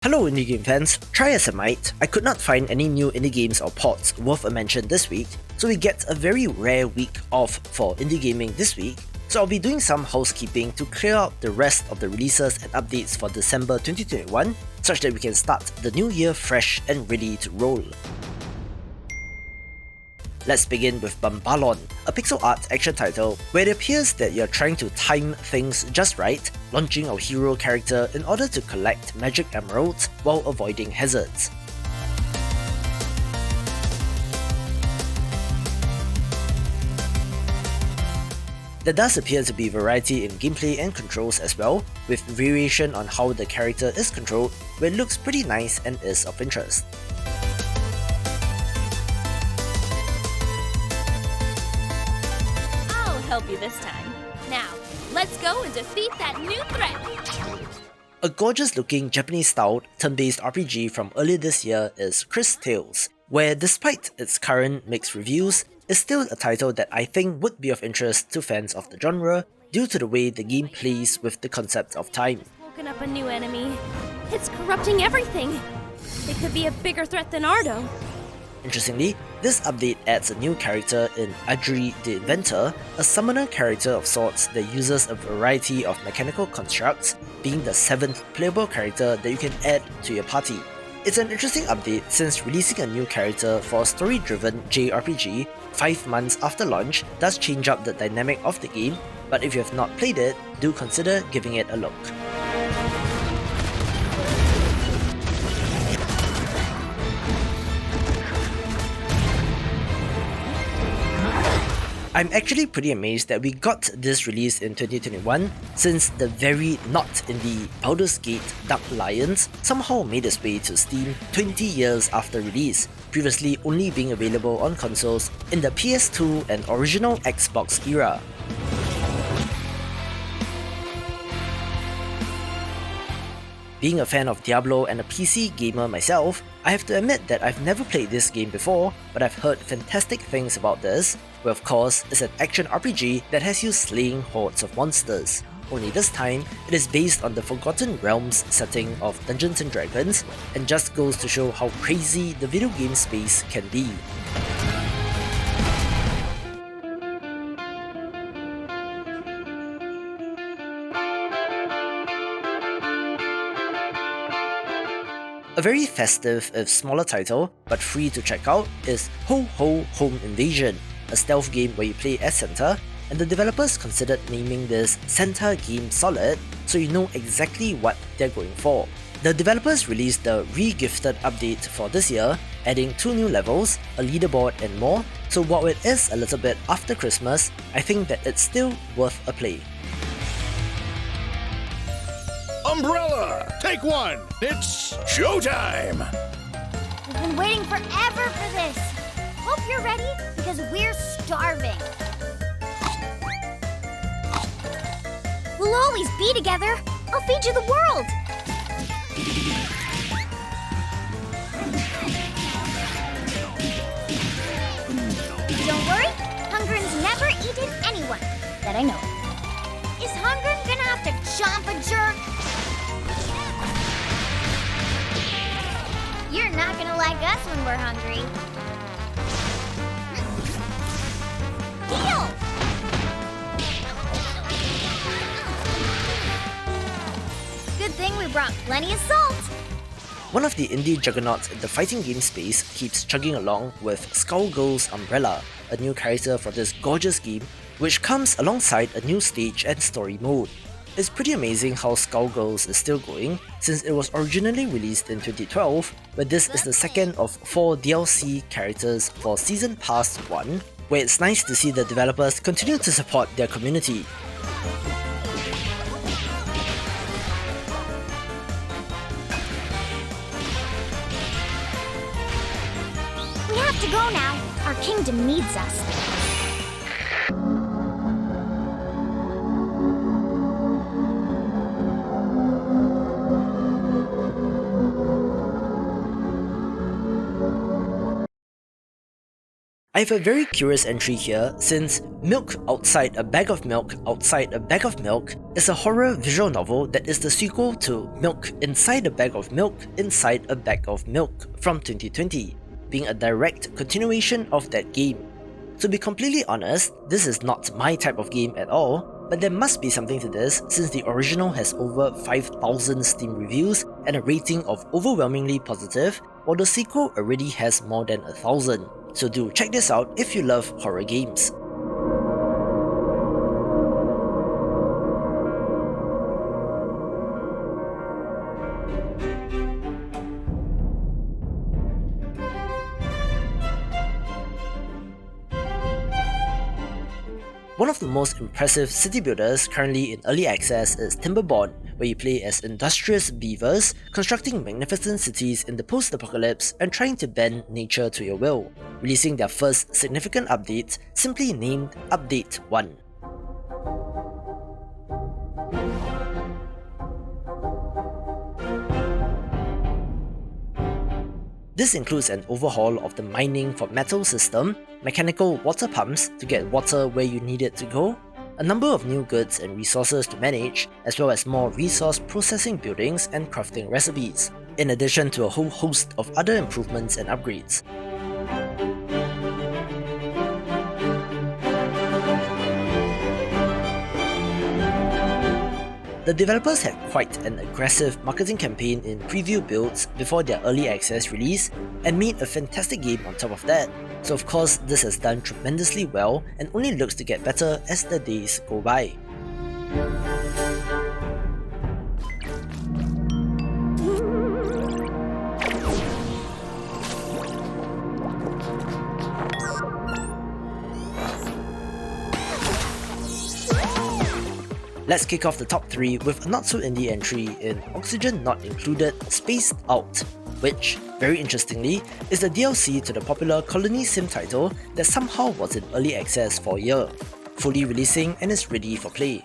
Hello indie game fans, try as I might, I could not find any new indie games or ports worth a mention this week, so we get a very rare week off for indie gaming this week, so I'll be doing some housekeeping to clear out the rest of the releases and updates for December 2021, such that we can start the new year fresh and ready to roll. Let's begin with Bumballon, a pixel art action title where it appears that you're trying to time things just right, launching our hero character in order to collect magic emeralds while avoiding hazards. There does appear to be variety in gameplay and controls as well, with variation on how the character is controlled, where it looks pretty nice and is of interest. Help you this time. Now, let's go and defeat that new threat! A gorgeous looking Japanese styled turn-based RPG from earlier this year is Cris Tales, where despite its current mixed reviews, is still a title that I think would be of interest to fans of the genre due to the way the game plays with the concept of time. Woken up a new enemy. It's corrupting everything. It could be a bigger threat than Ardo. Interestingly, this update adds a new character in Adri the Inventor, a summoner character of sorts that uses a variety of mechanical constructs, being the 7th playable character that you can add to your party. It's an interesting update since releasing a new character for a story-driven JRPG 5 months after launch does change up the dynamic of the game, but if you have not played it, do consider giving it a look. I'm actually pretty amazed that we got this release in 2021 since the very not indie Baldur's Gate Dark Alliance somehow made its way to Steam 20 years after release, previously only being available on consoles in the PS2 and original Xbox era. Being a fan of Diablo and a PC gamer myself, I have to admit that I've never played this game before, but I've heard fantastic things about this, where of course it's an action RPG that has you slaying hordes of monsters. Only this time, it is based on the Forgotten Realms setting of Dungeons & Dragons, and just goes to show how crazy the video game space can be. A very festive if smaller title, but free to check out, is Ho Ho Home Invasion, a stealth game where you play as Santa, and the developers considered naming this Santa Game Solid so you know exactly what they're going for. The developers released the REGIFTED update for this year, adding 2 new levels, a leaderboard and more, so while it is a little bit after Christmas, I think that it's still worth a play. Umbrella! Take one! It's showtime! We've been waiting forever for this! Hope you're ready, because we're starving! We'll always be together! I'll feed you the world! Don't worry, Hungren's never eaten anyone that I know of. Is Hungren gonna have to chomp a jerk? You're not gonna like us when we're hungry. Heal! Good thing we brought plenty of salt. One of the indie juggernauts in the fighting game space keeps chugging along with Skullgirls Umbrella, a new character for this gorgeous game, which comes alongside a new stage and story mode. It's pretty amazing how Skullgirls is still going, since it was originally released in 2012, but this is the second of 4 DLC characters for Season Pass 1, where it's nice to see the developers continue to support their community. We have to go now. Our kingdom needs us. I have a very curious entry here since Milk Outside a Bag of Milk Outside a Bag of Milk is a horror visual novel that is the sequel to Milk Inside a Bag of Milk Inside a Bag of Milk from 2020, being a direct continuation of that game. To be completely honest, this is not my type of game at all, but there must be something to this since the original has over 5,000 Steam reviews and a rating of overwhelmingly positive, while the sequel already has more than 1,000. So do check this out if you love horror games. One of the most impressive city builders currently in early access is Timberborn, where you play as industrious beavers, constructing magnificent cities in the post-apocalypse and trying to bend nature to your will, releasing their first significant update, simply named Update 1. This includes an overhaul of the mining for metal system, mechanical water pumps to get water where you need it to go, a number of new goods and resources to manage, as well as more resource processing buildings and crafting recipes, in addition to a whole host of other improvements and upgrades. The developers had quite an aggressive marketing campaign in preview builds before their early access release and made a fantastic game on top of that, so of course this has done tremendously well and only looks to get better as the days go by. Let's kick off the top 3 with a not-so-indie entry in Oxygen Not Included Spaced Out, which, very interestingly, is the DLC to the popular Colony Sim title that somehow was in early access for a year, fully releasing and is ready for play.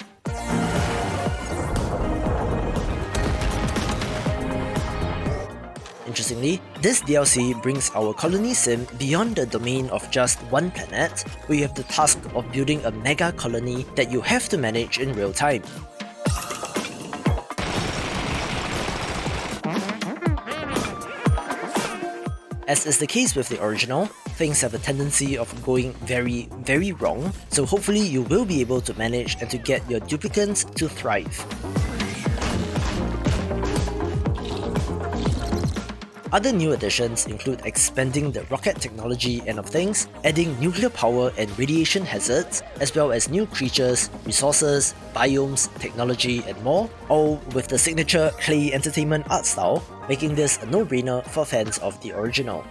Interestingly, this DLC brings our colony sim beyond the domain of just one planet, where you have the task of building a mega colony that you have to manage in real time. As is the case with the original, things have a tendency of going very, very wrong, so hopefully you will be able to manage and to get your duplicants to thrive. Other new additions include expanding the rocket technology end of things, adding nuclear power and radiation hazards, as well as new creatures, resources, biomes, technology and more, all with the signature clay entertainment art style, making this a no-brainer for fans of the original.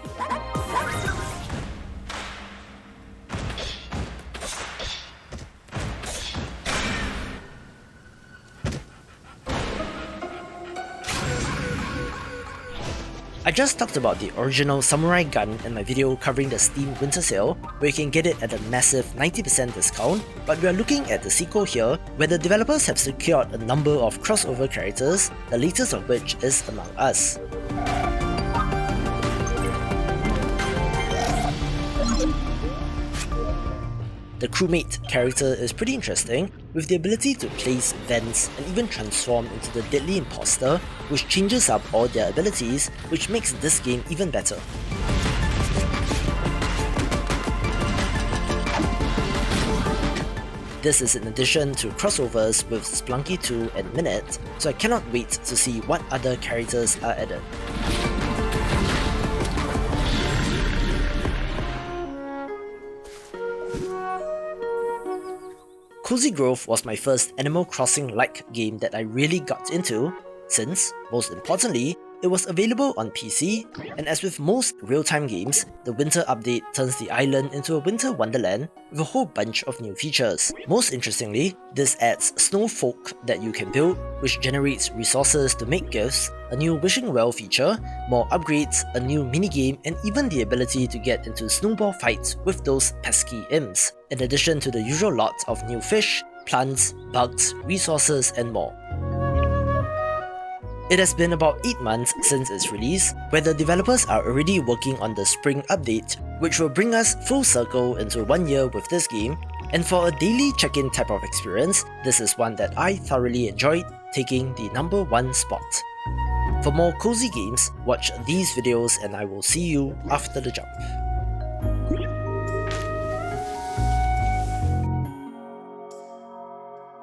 I just talked about the original samurai gun in my video covering the Steam Winter Sale, where you can get it at a massive 90% discount, but we are looking at the sequel here, where the developers have secured a number of crossover characters, the latest of which is Among Us. The crewmate character is pretty interesting, with the ability to place vents and even transform into the Deadly Imposter, which changes up all their abilities, which makes this game even better. This is in addition to crossovers with Splunky 2 and Minute, so I cannot wait to see what other characters are added. Cozy Grove was my first Animal Crossing-like game that I really got into, since, most importantly, it was available on PC, and as with most real-time games, the winter update turns the island into a winter wonderland with a whole bunch of new features. Most interestingly, this adds snow folk that you can build, which generates resources to make gifts, a new wishing well feature, more upgrades, a new minigame, and even the ability to get into snowball fights with those pesky imps, in addition to the usual lot of new fish, plants, bugs, resources, and more. It has been about 8 months since its release, where the developers are already working on the spring update, which will bring us full circle into 1 year with this game, and for a daily check-in type of experience, this is one that I thoroughly enjoyed, taking the number 1 spot. For more cozy games, watch these videos and I will see you after the jump.